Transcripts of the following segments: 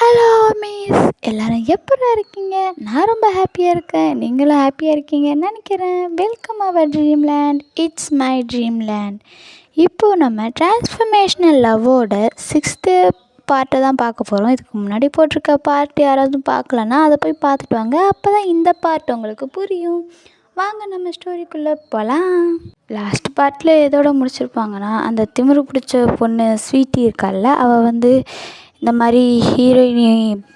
Hello miss, எல்லாரும் எப்படி இருக்கீங்க? நான் ரொம்ப ஹாப்பியாக இருக்கேன். நீங்களும் ஹாப்பியாக இருக்கீங்கன்னு நினைக்கிறேன். Welcome our dream land. It's my dream land. இப்போது நம்ம டிரான்ஸ்ஃபர்மேஷனல் லவ்வோட 6th பார்ட்டை தான் பார்க்க போகிறோம். இதுக்கு முன்னாடி போட்டிருக்க பார்ட் யாராவது பார்க்கலன்னா அதை போய் பார்த்துட்டு வாங்க. அப்போ தான் இந்த பார்ட் உங்களுக்கு புரியும். வாங்க நம்ம ஸ்டோரிக்குள்ளே போகலாம். லாஸ்ட் பார்ட்டில் எதோட முடிச்சிருப்பாங்கன்னா, அந்த திமிரு பிடிச்ச பொண்ணு ஸ்வீட்டி இருக்கால்ல, அவள் இந்த மாதிரி ஹீரோயினி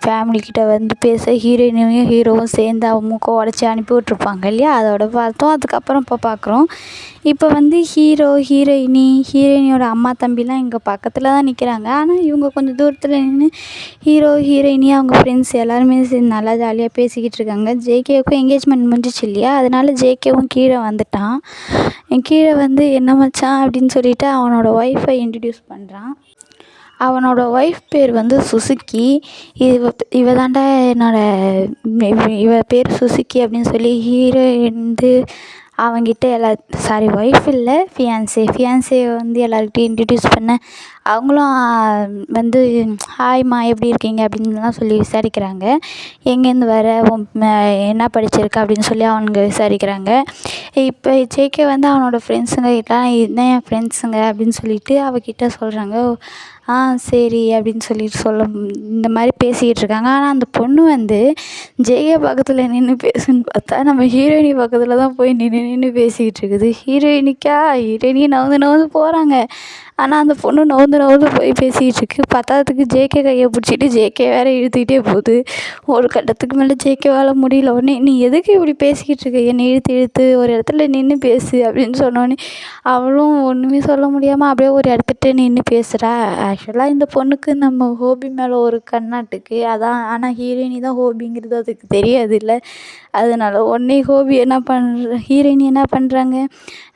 ஃபேமிலிக்கிட்ட பேச ஹீரோயினியும் ஹீரோவும் சேர்ந்து அவன் மூக்கை உடச்சி அனுப்பி விட்ருப்பாங்க இல்லையா, அதோட பார்த்தோம். அதுக்கப்புறம் இப்போ பார்க்குறோம். இப்போ ஹீரோயினியோட அம்மா தம்பிலாம் இங்கே பக்கத்தில் தான் நிற்கிறாங்க. ஆனால் இவங்க கொஞ்சம் தூரத்தில் நின்று ஹீரோயினி அவங்க ஃப்ரெண்ட்ஸ் எல்லாருமே சேர்ந்து நல்லா ஜாலியாக பேசிக்கிட்டு இருக்காங்க. ஜேகேவுக்கும் என்கேஜ்மெண்ட் முடிஞ்சிச்சு இல்லையா, அதனால ஜேகேவும் கீழே வந்துட்டான். கீழே என்ன மச்சான் அப்படின்னு சொல்லிட்டு அவனோட ஒய்ஃபை இன்ட்ரடியூஸ் பண்ணுறான். அவனோட ஒய்ஃப் பேர் சுசுக்கி. இவ தாண்டா இவ பேர் சுசுக்கி அப்படின்னு சொல்லி ஹீரோ அவங்கிட்ட ஒய்ஃப் இல்லை, ஃபியான்சே எல்லாருக்கிட்டையும் இன்ட்ரடியூஸ் பண்ண. அவங்களும் ஹாய்மா எப்படி இருக்கீங்க அப்படின்லாம் சொல்லி விசாரிக்கிறாங்க. எங்கேருந்து வர, என்ன படிச்சிருக்க அப்படின்னு சொல்லி அவனுங்க விசாரிக்கிறாங்க. இப்போ ஜேகே அவனோட ஃப்ரெண்ட்ஸுங்க கிட்ட இதுதான் என் ஃப்ரெண்ட்ஸுங்க அப்படின்னு சொல்லிட்டு அவகிட்ட சொல்கிறாங்க. சரி அப்படின்னு சொல்லிட்டு இந்த மாதிரி பேசிக்கிட்டு இருக்காங்க. ஆனால் அந்த பொண்ணு ஜேகே பக்கத்தில் நின்று பேசுன்னு பார்த்தா நம்ம ஹீரோயினி பக்கத்தில் தான் போய் நின்று பேசிக்கிட்டு இருக்குது. ஹீரோயினி நவுந்து போகிறாங்க. ஆனால் அந்த பொண்ணு நவுந்து போய் பேசிக்கிட்டு இருக்கு. பத்தாததுக்கு ஜேகே கையை பிடிச்சிட்டு ஜேகே வேறு இழுத்துக்கிட்டே போகுது. ஒரு கட்டத்துக்கு மேலே ஜேகேவால் முடியல. உடனே நீ எதுக்கு இப்படி பேசிக்கிட்டு இருக்க, என்னை இழுத்து ஒரு இடத்துல நின்று பேசு அப்படின்னு சொன்னோடனே அவளும் ஒன்றுமே சொல்ல முடியாமல் அப்படியே ஒரு இடத்துட்டு நின்று பேசுகிறா. ஆக்சுவலாக இந்த பொண்ணுக்கு நம்ம ஹோபி மேலே ஒரு கண்ணாட்டுக்கு அதான். ஆனால் ஹீரோயினி தான் ஹோபிங்கிறது அதுக்கு தெரியாது இல்லை. அதனால உடனே ஹீரோயினி என்ன பண்ணுறாங்க,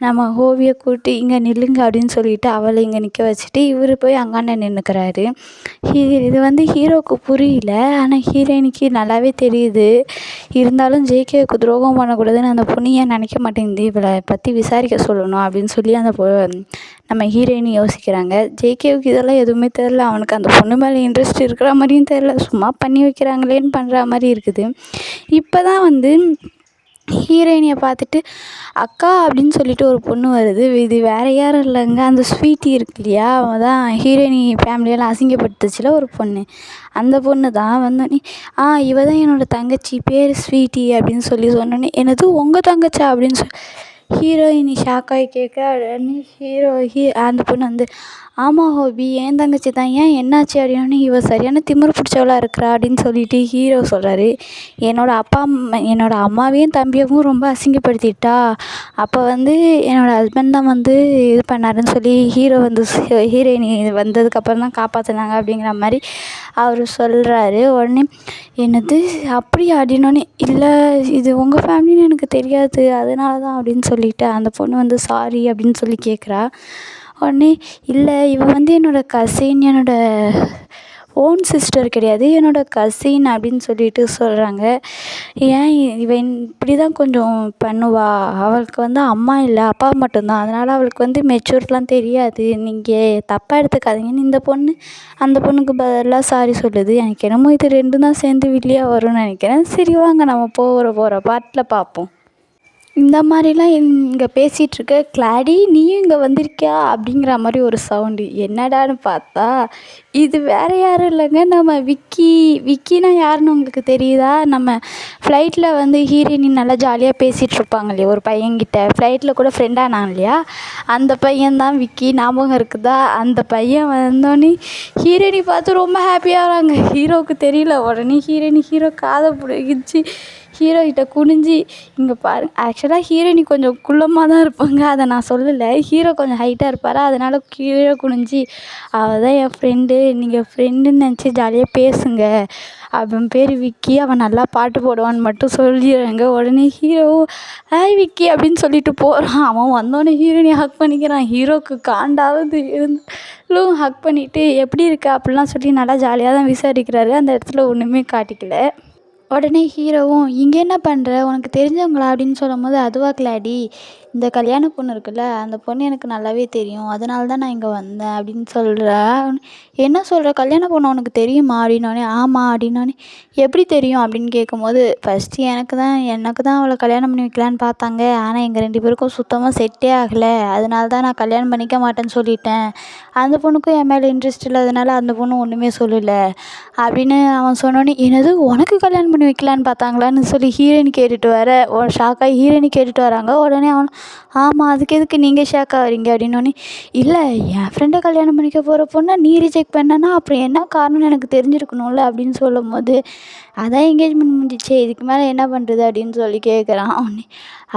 நம்ம ஹோபியை கூட்டி இங்கே நில்லுங்க அப்படின்னு சொல்லிட்டு அவளை இங்கே நிற்க வச்சுட்டு இவர் போய் அங்காண்ட நின்றுக்கிறாரு. இது ஹீரோவுக்கு புரியல, ஆனால் ஹீரோயினிக்கு நல்லாவே தெரியுது. இருந்தாலும் ஜேகேவுக்கு துரோகம் பண்ணக்கூடாதுன்னு அந்த பொண்ணு ஏன் நினைக்க மாட்டேங்குது, இவளை பற்றி விசாரிக்க சொல்லணும் அப்படின்னு சொல்லி நம்ம ஹீரோயினி யோசிக்கிறாங்க. ஜேகேவுக்கு இதெல்லாம் எதுவுமே தெரில. அவனுக்கு அந்த பொண்ணு மேலே இன்ட்ரெஸ்ட் இருக்கிற மாதிரியும் தெரில, சும்மா பண்ணி வைக்கிறாங்களேன்னு பண்ணுற மாதிரி இருக்குது. இப்போ தான் ஹீரோயினியை பார்த்துட்டு அக்கா அப்படின்னு சொல்லிட்டு ஒரு பொண்ணு வருது. இது வேறு யாரும் இல்லைங்க, அந்த ஸ்வீட்டி இருக்கு இல்லையா, அவன் தான் ஹீரோயினி ஃபேமிலியெல்லாம் அசிங்கப்படுத்துச்சுல ஒரு பொண்ணு, அந்த பொண்ணு தான் வந்தோடனே இவ தான் என்னோடய தங்கச்சி, பேர் ஸ்வீட்டி அப்படின்னு சொன்னோன்னே என்னது உங்கள் தங்கச்சா அப்படின்னு ஹீரோயினி ஷாக்காகி கேட்க அந்த பொண்ணு ஆமாம் ஹோபி என் தங்கச்சி தான், ஏன் என்னாச்சு அப்படின்னோடனே இவ சரியான திமிரு பிடிச்சவளாக இருக்கிறா அப்படின்னு சொல்லிட்டு ஹீரோ சொல்கிறாரு. என்னோட அம்மாவையும் தம்பியவும் ரொம்ப அசிங்கப்படுத்திட்டா. அப்போ என்னோடய ஹஸ்பண்ட் தான் இது பண்ணாருன்னு சொல்லி ஹீரோ ஹீரோயினி வந்ததுக்கப்புறம் தான் காப்பாற்றினாங்க அப்படிங்கிற மாதிரி அவர் சொல்கிறாரு. உடனே என்னது அப்படியா அப்படின்னோடனே இல்லை இது உங்கள் ஃபேமிலின்னு எனக்கு தெரியாது, அதனால தான் அப்படின்னு சொல்லிட்டு அந்த பொண்ணு சாரி அப்படின்னு சொல்லி கேட்குறா. உடனே இல்லை இவ என்னோடய கசின், என்னோடய ஓன் சிஸ்டர் கிடையாது, என்னோடய கசின் அப்படின்னு சொல்லிட்டு சொல்கிறாங்க. ஏன் இவன் இப்படி தான் கொஞ்சம் பண்ணுவா, அவளுக்கு அம்மா இல்லை அப்பா மட்டும்தான், அதனால் அவளுக்கு மெச்சூர்லாம் தெரியாது, நீங்கள் தப்பாக எடுத்துக்காதீங்கன்னு இந்த பொண்ணு அந்த பொண்ணுக்கு பதிலாக சாரி சொல்லுது. எனக்கு என்னமோ இது ரெண்டும் தான் சேர்ந்து வில்லியாக வரும்னு நினைக்கிறேன். சரி வாங்க நம்ம போகிற பாட்டில் பார்ப்போம். இந்த மாதிரிலாம் இங்கே பேசிகிட்ருக்க கிளாடி நீயும் இங்கே வந்திருக்கியா அப்படிங்கிற மாதிரி ஒரு சவுண்டு. என்னடான்னு பார்த்தா இது வேறு யாரும் இல்லைங்க, நம்ம விக்கினா யாருன்னு உங்களுக்கு தெரியுதா? நம்ம ஃப்ளைட்டில் ஹீரோயினி நல்லா ஜாலியாக பேசிகிட்ருப்பாங்க இல்லையா ஒரு பையன்கிட்ட, ஃப்ளைட்டில் கூட ஃப்ரெண்டானான் இல்லையா, அந்த பையன்தான் விக்கி. ஞாபகம் இருக்குதா? அந்த பையன் வந்தோடனே ஹீரோயினி பார்த்து ரொம்ப ஹாப்பியாகிறாங்க. ஹீரோவுக்கு தெரியல. உடனே ஹீரோ காதை பிடிச்சி ஹீரோகிட்ட குனிஞ்சி இங்கே பாருங்க. ஆக்சுவலாக ஹீரோயினி கொஞ்சம் குள்ளமாக தான் இருப்பாங்க, அதை நான் சொல்லலை. ஹீரோ கொஞ்சம் ஹைட்டாக இருப்பார், அதனால் கீழே குனிஞ்சி அவள் தான் என் ஃப்ரெண்டு, நீங்கள் ஃப்ரெண்டுன்னு நினச்சி ஜாலியாக பேசுங்க, அவன் பேர் விக்கி, அவன் நல்லா பாட்டு போடுவான்னு மட்டும் சொல்லிடுறாங்க. உடனே ஹீரோ ஹாய் விக்கி அப்படின்னு சொல்லிட்டு போகிறான். அவன் வந்தோடனே ஹீரோயினி ஹக் பண்ணிக்கிறான். ஹீரோவுக்கு காண்டாவது இருந்தாலும் ஹக் பண்ணிவிட்டு எப்படி இருக்கா அப்படிலாம் சொல்லி நல்லா ஜாலியாக தான் விசாரிக்கிறாரு. அந்த இடத்துல ஒன்றுமே காட்டிக்கல. உடனே ஹீரோவும் இங்கே என்ன பண்ணுற உனக்கு தெரிஞ்சவங்களா அப்படின்னு சொல்லும்போது அதுவா கிளாடி இந்த கல்யாண பொண்ணு இருக்குல்ல அந்த பொண்ணு எனக்கு நல்லாவே தெரியும் அதனால தான் நான் இங்கே வந்தேன் அப்படின்னு சொல்கிறா. என்ன சொல்கிற கல்யாண பொண்ணு உனக்கு தெரியுமா அப்படின்னோடனே ஆமாம் அப்படின்னோடனே எப்படி தெரியும் அப்படின்னு கேட்கும்போது ஃபஸ்ட்டு எனக்கு தான் அவளை கல்யாணம் பண்ணி வைக்கலான்னு பார்த்தாங்க ஆனால் எங்கள் 2 பேருக்கும் சுத்தமாக செட்டே ஆகலை அதனால தான் நான் கல்யாணம் பண்ணிக்க மாட்டேன்னு சொல்லிட்டேன். அந்த பொண்ணுக்கும் என் மேலே இன்ட்ரெஸ்ட் இல்லாதனால அந்த பொண்ணு ஒன்றுமே சொல்லலை அப்படின்னு அவன் சொன்னோன்னே என்னது உனக்கு கல்யாணம் பண்ணி வைக்கலான்னு பார்த்தாங்களான்னு சொல்லி ஹீரோயின் கேட்டுட்டு வர ஷாக்காகி ஹீரோயினி கேட்டுட்டு வராங்க. உடனே அவன் ஆமாம் அதுக்கு எதுக்கு நீங்கள் ஷாக் ஆகிறீங்க அப்படின்னோடனே இல்லை என் ஃப்ரெண்டை கல்யாணம் பண்ணிக்க போகிற பொண்ணை நீ ரிஜெக்ட் பண்ணனா அப்புறம் என்ன காரணம்னு எனக்கு தெரிஞ்சிருக்கணும்ல அப்படின்னு சொல்லும்போது அதான் என்கேஜ்மெண்ட் முடிஞ்சிச்சே இதுக்கு மேலே என்ன பண்ணுறது அப்படின்னு சொல்லி கேட்குறான். உடனே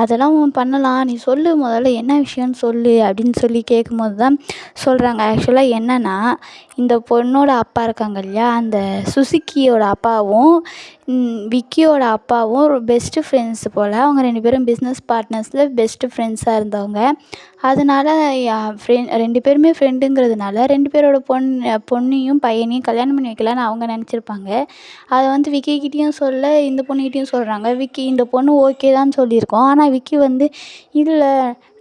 அதெல்லாம் பண்ணலாம் நீ சொல்லு முதல்ல என்ன விஷயம்னு சொல்லு அப்படின்னு சொல்லி கேட்கும்போது தான் சொல்கிறாங்க. ஆக்சுவலாக என்னென்னா இந்த பொண்ணோட அப்பா இருக்காங்க இல்லையா அந்த சுசுக்கியோட அப்பாவும் விக்கியோட அப்பாவும் பெஸ்ட்டு ஃப்ரெண்ட்ஸ் போல் அவங்க 2 பேரும் பிஸ்னஸ் பார்ட்னர்ஸில் பெஸ்ட்டு ஃப்ரெண்ட்ஸாக இருந்தவங்க. அதனால் ஃப்ரெண்ட் 2 பேருமே ஃப்ரெண்டுங்கிறதுனால 2 பேரோட பொண்ணையும் பையனையும் கல்யாணம் பண்ணி வைக்கலான்னு அவங்க நினச்சிருப்பாங்க. அதை விக்கிக்கிட்டேயும் சொல்ல இந்த பொண்ணுக்கிட்டேயும் சொல்கிறாங்க. விக்கி இந்த பொண்ணு ஓகே தான் சொல்லியிருக்கோம் ஆனால் விக்கி இல்லை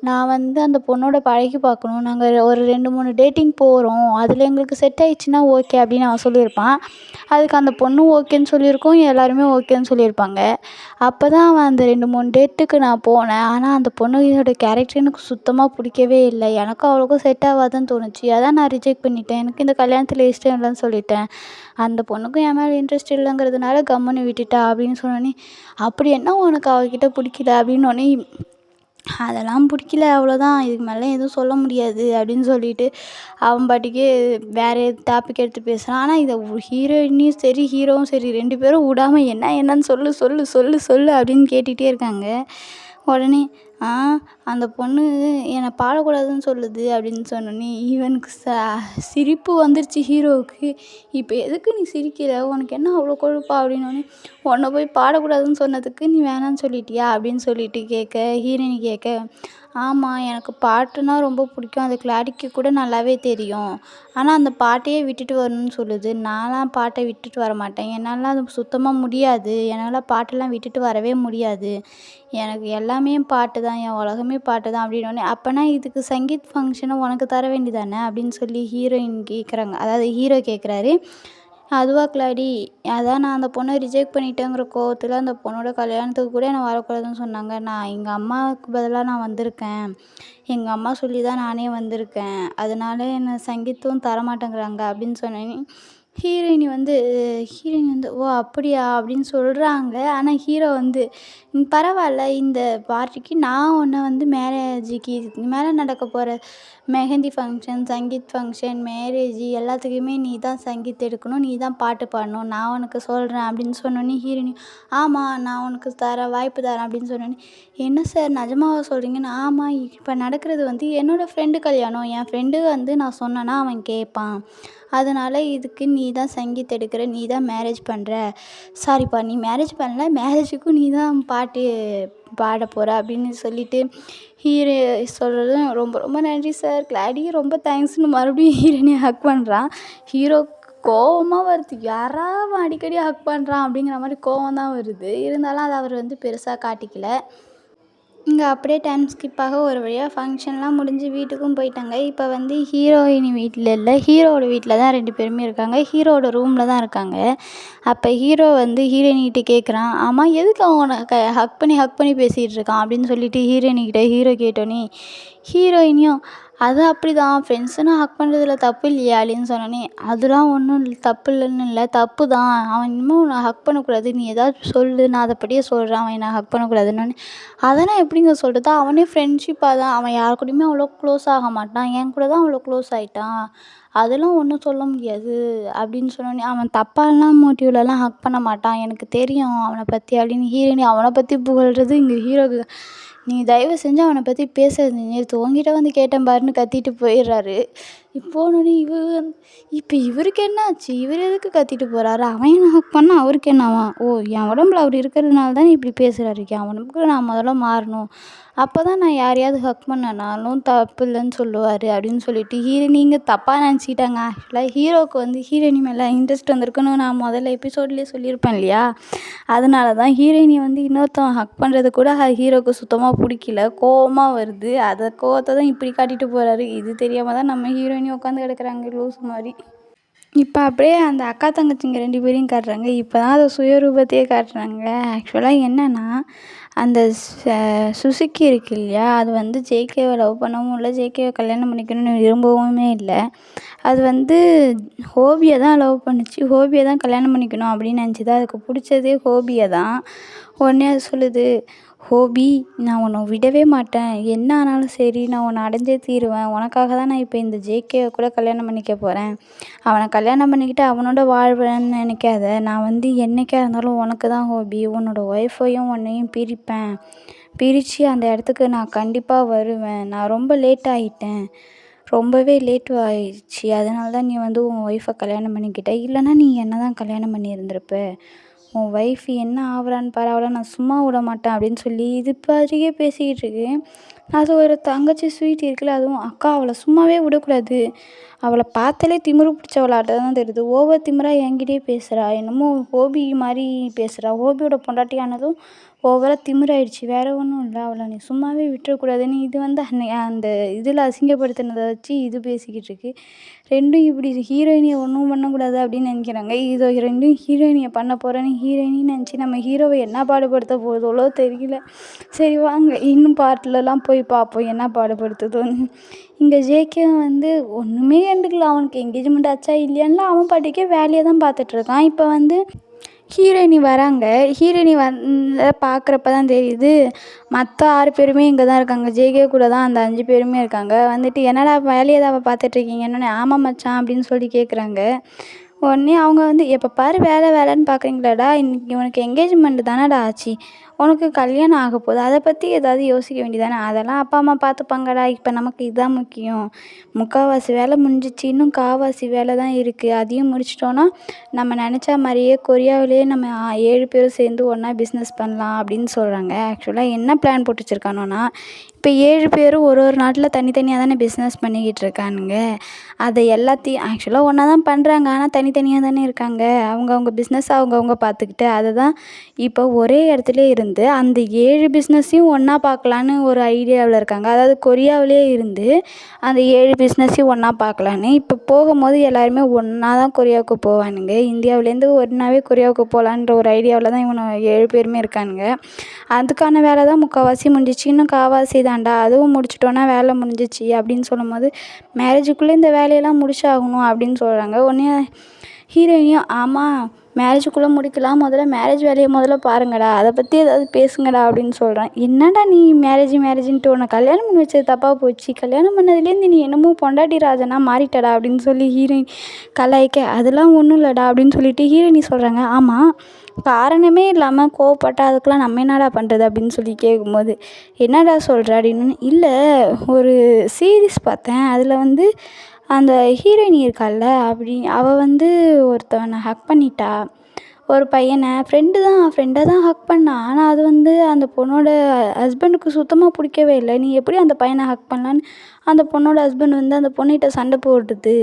நான் அந்த பொண்ணோட பழகி பார்க்கணும் நாங்கள் ஒரு 2-3 டேட்டிங் போகிறோம் அதில் எங்களுக்கு செட் ஆயிடுச்சுன்னா ஓகே அப்படின்னு அவன் சொல்லியிருப்பான். அதுக்கு அந்த பொண்ணும் ஓகேன்னு சொல்லியிருக்கோம் எல்லாருமே ஓகேன்னு சொல்லியிருப்பாங்க. அப்போ தான் அவன் அந்த 2-3 டேட்டுக்கு நான் போனேன் ஆனால் அந்த பொண்ணோட கேரக்டர் எனக்கு சுத்தமாக பிடிக்கவே இல்லை எனக்கும் அவளுக்கும் செட் ஆகாதுன்னு தோணுச்சு அதான் நான் ரிஜெக்ட் பண்ணிட்டேன் எனக்கு இந்த கல்யாணத்தில் இஷ்டம் இல்லைன்னு சொல்லிட்டேன். அந்த பொண்ணுக்கும் என் மேலே இன்ட்ரெஸ்ட் இல்லைங்கிறதுனால கம்முன்னு விட்டுட்டா அப்படின்னு சொன்னோன்னே அப்படி என்ன உனக்கு அவகிட்ட பிடிக்கல அப்படின்னோடனே அதெல்லாம் பிடிக்கல அவ்வளோதான் இதுக்கு மேலே எதுவும் சொல்ல முடியாது அப்படின்னு சொல்லிட்டு அவன் பாட்டுக்கு வேறு டாபிக் எடுத்து பேசுகிறான். ஆனால் இதை ஹீரோயினியும் சரி ஹீரோவும் சரி 2 பேரும் விடாமல் என்னன்னு சொல்லு சொல்லு சொல்லு சொல்லு அப்படின்னு கேட்டுகிட்டே இருக்காங்க. உடனே அந்த பொண்ணு என்னை பாடக்கூடாதுன்னு சொல்லுது அப்படின்னு சொன்னோன்னே இவனுக்கு சிரிப்பு வந்துருச்சு ஹீரோவுக்கு. இப்போ எதுக்கு நீ சிரிக்கிற உனக்கு என்ன அவ்வளோ கொழுப்பா அப்படின்னோடனே உன்னை போய் பாடக்கூடாதுன்னு சொன்னதுக்கு நீ வேணான்னு சொல்லிட்டியா அப்படின்னு சொல்லிட்டு ஹீரோயினி கேட்க ஆமாம் எனக்கு பாட்டுனா ரொம்ப பிடிக்கும் அது கிளாடிக்கு கூட நல்லாவே தெரியும் ஆனால் அந்த பாட்டையே விட்டுட்டு வரணும்னு சொல்லுது. நான்லாம் பாட்டை விட்டுட்டு வர மாட்டேன் என்னாலாம் அது சுத்தமாக முடியாது என்னால் பாட்டெல்லாம் விட்டுட்டு வரவே முடியாது எனக்கு எல்லாமே பாட்டு தான் என் உலகமே பாட்டு தான் அப்படின்னோடனே அப்போனா இதுக்கு சங்கீத் ஃபங்க்ஷனை உனக்கு தர வேண்டியதானே அப்படின்னு சொல்லி ஹீரோயின் கேட்குறாங்க. அதாவது ஹீரோ கேட்குறாரு. அதுவா கிளாடி அதான் நான் அந்த பொண்ணை ரிஜெக்ட் பண்ணிட்டேங்கிற கோவத்தில் அந்த பொண்ணோட கல்யாணத்துக்கு கூட என்னை வரக்கூடாதுன்னு சொன்னாங்க. நான் எங்கள் அம்மாவுக்கு பதிலாக நான் வந்திருக்கேன் எங்கள் அம்மா சொல்லி தான் நானே வந்திருக்கேன் அதனால என்னை சங்கீத்தும் தரமாட்டேங்கிறாங்க அப்படின்னு சொன்னேன். ஹீரோயினி ஓ அப்படியா அப்படின்னு சொல்கிறாங்க. ஆனால் ஹீரோ பரவாயில்ல இந்த பார்ட்டிக்கு நான் உன்னை மேரேஜுக்கு இதுக்கு மேலே நடக்க போகிற mehndi function sangeet function marriage எல்லாத்துக்குமே நீ தான் சங்கீத் எடுக்கணும் நீ தான் பாட்டு பாடணும் நான் உனக்கு சொல்கிறேன் அப்படின்னு சொன்னோன்னே ஹீரோயினி ஆமாம் நான் உனக்கு வாய்ப்பு தரேன் அப்படின்னு சொன்னோன்னே என்ன சார் நிஜமாவா சொல்கிறீங்கன்னு ஆமாம் இப்போ நடக்கிறது என்னோடய ஃப்ரெண்டு கல்யாணம் என் ஃப்ரெண்டு நான் சொன்னேன்னா அவன் கேட்பான் அதனால் இதுக்கு நீ தான் சங்கீத் எடுக்கிற நீ தான் மேரேஜ் பண்ணுற சாரிப்பா நீ மேரேஜ் பண்ணல மேரேஜுக்கும் நீ தான் பாட்டு பாட போகிற அப்படின்னு சொல்லிட்டு ஹீரோ சொல்கிறதும் ரொம்ப ரொம்ப நன்றி சார் கிளாடி ரொம்ப தேங்க்ஸ்னு மறுபடியும் ஹீரோயினை ஹக் பண்ணுறான். ஹீரோ கோவமாக வருது யாராவது அடிக்கடி ஹக் பண்ணுறான் அப்படிங்கிற மாதிரி கோவம் தான் வருது. இருந்தாலும் அதை அவர் பெருசாக காட்டிக்கல. இங்கே அப்படியே டைம் ஸ்கிப்பாக ஒரு வழியாக ஃபங்க்ஷன்லாம் முடிஞ்சு வீட்டுக்கும் போயிட்டாங்க. இப்போ ஹீரோயினி வீட்டில் இல்லை ஹீரோவோட வீட்டில் தான் 2 பேருமே இருக்காங்க. ஹீரோவோட ரூமில் தான் இருக்காங்க. அப்போ ஹீரோ ஹீரோயினிகிட்ட கேட்குறான் ஆமாம் எதுக்கு அவனை ஹக் பண்ணி பேசிகிட்டு இருக்கான் அப்படின்னு சொல்லிட்டு ஹீரோயினிக்கிட்ட ஹீரோ கேட்டோன்னே ஹீரோயினியும் அது அப்படி தான் ஃப்ரெண்ட்ஸுன்னா ஹக் பண்ணுறதுல தப்பு இல்லையா அப்படின்னு சொன்னோன்னே அதெல்லாம் ஒன்றும் தப்பு இல்லைன்னு இல்லை தப்பு தான் அவன் இன்னமும் உன்னை ஹக் பண்ணக்கூடாது நீ ஏதாவது சொல்லு நான் அதைப்படியே சொல்கிறேன் அவன் என்னை ஹக் பண்ணக்கூடாதுன்னு. அதெல்லாம் எப்படிங்க சொல்கிறது அவனே ஃப்ரெண்ட்ஷிப்பாக தான் அவன் யார் கூடயுமே அவ்வளோ க்ளோஸ் ஆக மாட்டான் என் கூட தான் அவ்வளோ க்ளோஸ் ஆகிட்டான் அதெல்லாம் ஒன்றும் சொல்ல முடியாது அப்படின்னு சொன்னோன்னே அவன் தப்பாலாம் மோட்டிவ்லலாம் ஹக் பண்ண மாட்டான் எனக்கு தெரியும் அவனை பற்றி அப்படின்னு ஹீரோயினி அவனை பற்றி புகழ்கிறது இங்கே ஹீரோக்கு நீ தயவு செஞ்சு அவனை பற்றி பேசுறது நிறுத்து உங்ககிட்ட கேட்டேன் பாருன்னு கத்திட்டு போயிடுறாரு. போனோடனே இப்போ இவருக்கு என்ன ஆச்சு, இவர் எதுக்கு கத்திட்டு போகிறாரு, அவன் என்ன ஹக் பண்ணா அவருக்கு என்னவா, ஓ என் உடம்புல அவர் இருக்கிறதுனால தானே இப்படி பேசுகிறாரு, என் உடம்புக்கு நான் முதல்ல மாறணும், அப்போ தான் நான் யாரையாவது ஹக் பண்ணனாலும் தப்பு இல்லைன்னு சொல்லுவார் அப்படின்னு சொல்லிட்டு நீங்கள் தப்பாக நினச்சிக்கிட்டாங்க. ஆக்சுவலாக ஹீரோவுக்கு வந்து ஹீரோயினி மேலே இன்ட்ரெஸ்ட் வந்திருக்குன்னு நான் முதல்ல எபிசோட்லேயே சொல்லியிருப்பேன் இல்லையா, அதனால தான் ஹீரோயினி வந்து இன்னொருத்தவன் ஹக் பண்ணுறது கூட ஹீரோவுக்கு சுத்தமாக பிடிக்கல, கோவமாக வருது, அதை கோவத்தை தான் இப்படி காட்டிட்டு போகிறாரு. இது தெரியாமல் தான் நம்ம ஹீரோயினி உட்காந்து கிடக்குறாங்க லூஸ் மாதிரி. இப்போ அப்படியே அந்த அக்கா தங்கச்சிங்க 2 பேரையும் காட்டுறாங்க. இப்போ தான் அதை சுயரூபத்தையே காட்டுறாங்க. ஆக்சுவலாக என்னென்னா அந்த சுசுக்கி இருக்கு இல்லையா, அது வந்து ஜேகேவை லவ் பண்ணவும் இல்லை, ஜேகேவை கல்யாணம் பண்ணிக்கணும்னு விரும்பவுமே இல்லை. அது வந்து ஹோபியை தான் லவ் பண்ணுச்சு, ஹோபியை தான் கல்யாணம் பண்ணிக்கணும் அப்படின்னு நினச்சிது. அதுக்கு பிடிச்சதே ஹோபியை தான். உடனே அது சொல்லுது, ஹோபி நான் உன்னை விடவே மாட்டேன், என்ன ஆனாலும் சரி நான் உன்னை அடைஞ்சே தீருவேன், உனக்காக தான் நான் இப்போ இந்த ஜேகேவை கூட கல்யாணம் பண்ணிக்க போகிறேன், அவனை கல்யாணம் பண்ணிக்கிட்டு அவனோட வாழ்வேன்னு நினைக்காத, நான் வந்து என்றைக்கா இருந்தாலும் உனக்கு தான் ஹோபி, உன்னோட ஒய்ஃபையும் உன்னையும் பிரிப்பேன், பிரித்து அந்த இடத்துக்கு நான் கண்டிப்பாக வருவேன், நான் ரொம்ப லேட் ஆகிட்டேன், ரொம்பவே லேட் ஆயிடுச்சு, அதனால தான் நீ வந்து உன் ஒய்ஃபை கல்யாணம் பண்ணிக்கிட்ட, இல்லைனா நீ என்ன தான் கல்யாணம் பண்ணியிருந்திருப்ப, உன் ஒய்ஃப் என்ன ஆகுறான்னு பாரு, அவளை நான் சும்மா விட மாட்டேன் அப்படின்னு சொல்லி இது மாதிரியே பேசிக்கிட்டு இருக்கு. அது ஒரு தங்கச்சி ஸ்வீட் இருக்குல்ல, அதுவும் அக்கா அவளை சும்மாவே விடக்கூடாது, அவளை பார்த்தாலே திமிரு பிடிச்சவளாட்ட தான் தெரியுது, ஓவர் திமிராக என்கிட்டயே பேசுகிறா, என்னமோ ஹோபி மாதிரி பேசுகிறா, ஹோபியோட பொண்டாட்டியானதும் ஓவராக திமிராயிடுச்சு, வேறு ஒன்றும் இல்லை, அவளை நீ சும்மாவே விட்டுறக்கூடாதுன்னு இது வந்து அந்த இதில் அசிங்கப்படுத்தினதை வச்சு இது பேசிக்கிட்டு இருக்கு. ரெண்டும் இப்படி ஹீரோயினியை ஒன்றும் பண்ணக்கூடாது அப்படின்னு நினைக்கிறாங்க. இதோ ரெண்டும் ஹீரோயினியை பண்ண போகிறேன்னு ஹீரோயினி நினச்சி நம்ம ஹீரோவை என்ன பாடுபடுத்த போகிறதோ தெரியல. சரி வாங்க இன்னும் பாட்டிலலாம் போய் பார்ப்போம் என்ன பாடுபடுத்துதோன்னு. இங்கே ஜேகே வந்து ஒன்றுமே கண்டுக்கல, அவனுக்கு என்கேஜ்மெண்ட் ஆச்சா இல்லையான்னு அவன் பாட்டுக்கே வேலையை தான் பார்த்துட்ருக்கான். இப்போ வந்து ஹீரோயினி வராங்க, ஹீரோயினி பார்க்குறப்ப தான் தெரியுது மற்ற 6 பேருமே இங்கே தான் இருக்காங்க, ஜேகே கூட தான் அந்த 5 பேருமே இருக்காங்க. வந்துட்டு என்னடா வேலையை தான் பார்த்துட்ருக்கீங்கன்னு, ஆமாம் மச்சான் அப்படின்னு சொல்லி கேட்குறாங்க. உடனே அவங்க வந்து எப்போ பாரு வேலை வேலைன்னு பார்க்குறீங்களாடா, இன்றைக்கி உனக்கு என்கேஜ்மெண்ட் தானடா ஆச்சு, உனக்கு கல்யாணம் ஆக போகுது, அதை பற்றி ஏதாவது யோசிக்க வேண்டியதானே, அதெல்லாம் அப்பா அம்மா பார்த்துப்பாங்கடா, இப்போ நமக்கு இதுதான் முக்கியம், முக்கால்வாசி வேலை முடிஞ்சிச்சு, இன்னும் கால்வாசி வேலை தான் இருக்குது, அதையும் முடிச்சிட்டோன்னா நம்ம நினச்சா மாதிரியே கொரியாவிலேயே நம்ம 7 பேரும் சேர்ந்து ஒன்றா பிஸ்னஸ் பண்ணலாம் அப்படின்னு சொல்கிறாங்க. ஆக்சுவலாக என்ன பிளான் போட்டு வச்சுருக்கானோன்னா, இப்போ 7 பேரும் ஒரு நாட்டில் தனித்தனியாக தானே பிஸ்னஸ் பண்ணிக்கிட்டு இருக்கானுங்க, அதை எல்லாத்தையும் ஆக்சுவலாக ஒன்றா தான் பண்ணுறாங்க, ஆனால் தனித்தனியாக தானே இருக்காங்க, அவங்கவுங்க பிஸ்னஸ் அவங்கவுங்க பார்த்துக்கிட்டு அதை தான் இப்போ ஒரே இடத்துல இருந்து அந்த 7 பிஸ்னஸையும் ஒன்றா பார்க்கலான்னு ஒரு ஐடியாவில் இருக்காங்க. அதாவது கொரியாவிலே இருந்து அந்த 7 பிஸ்னஸையும் ஒன்றா பார்க்கலான்னு இப்போ போகும்போது எல்லாருமே ஒன்றா தான் கொரியாவுக்கு போவானுங்க, இந்தியாவிலேருந்து ஒன்றாவே கொரியாவுக்கு போகலான்ற ஒரு ஐடியாவில் தான் இவங்க 7 பேருமே இருக்கானுங்க. அதுக்கான வேலை தான் முக்கால்வாசி முடிஞ்சிச்சு, இன்னும் கால்வாசி தான்டா, அதுவும் முடிச்சிட்டோன்னா வேலை முடிஞ்சிச்சு அப்படின்னு சொல்லும்போது மேரேஜுக்குள்ளே இந்த வேலையெல்லாம் முடிச்சாகணும் அப்படின்னு சொல்கிறாங்க. உடனே ஹீரோயினியும் ஆமாம் மேரேஜுக்குள்ளே முடிக்கலாம், முதல்ல மேரேஜ் வேலையை முதல்ல பாருங்கடா, அதை பற்றி ஏதாவது பேசுங்கடா அப்படின்னு சொல்கிறான். என்னடா நீ மேரேஜின்ட்டு உன்னை கல்யாணம் பண்ணி வச்சது தப்பாக போச்சு, கல்யாணம் பண்ணதுலேருந்து நீ என்னமோ பொண்டாட்டி ராஜனா மாறிட்டடா அப்படின்னு சொல்லி ஹீரோயின் கலாய்க்க, அதெல்லாம் ஒன்றும் இல்லைடா அப்படின்னு சொல்லிட்டு ஹீரோயினி சொல்கிறாங்க. ஆமாம் காரணமே இல்லாமல் கோவப்பட்டா அதுக்கெலாம் நம்ம என்னடா பண்ணுறது அப்படின்னு சொல்லி கேட்கும்போது என்னடா சொல்கிற அப்படின்னு, இல்லை ஒரு சீரீஸ் பார்த்தேன், அதில் வந்து அந்த ஹீரோயினி இருக்காள்ல அவள் வந்து ஒருத்தவனை ஹக் பண்ணிட்டா, ஒரு பையனை ஃப்ரெண்டை தான் ஹக் பண்ணா, ஆனால் அது வந்து அந்த பொண்ணோட ஹஸ்பண்டுக்கு சுத்தமாக பிடிக்கவே இல்லை, நீ எப்படி அந்த பையனை ஹக் பண்ணலான்னு அந்த பொண்ணோட ஹஸ்பண்ட் வந்து அந்த பொண்ணுகிட்ட சண்டை போடுது,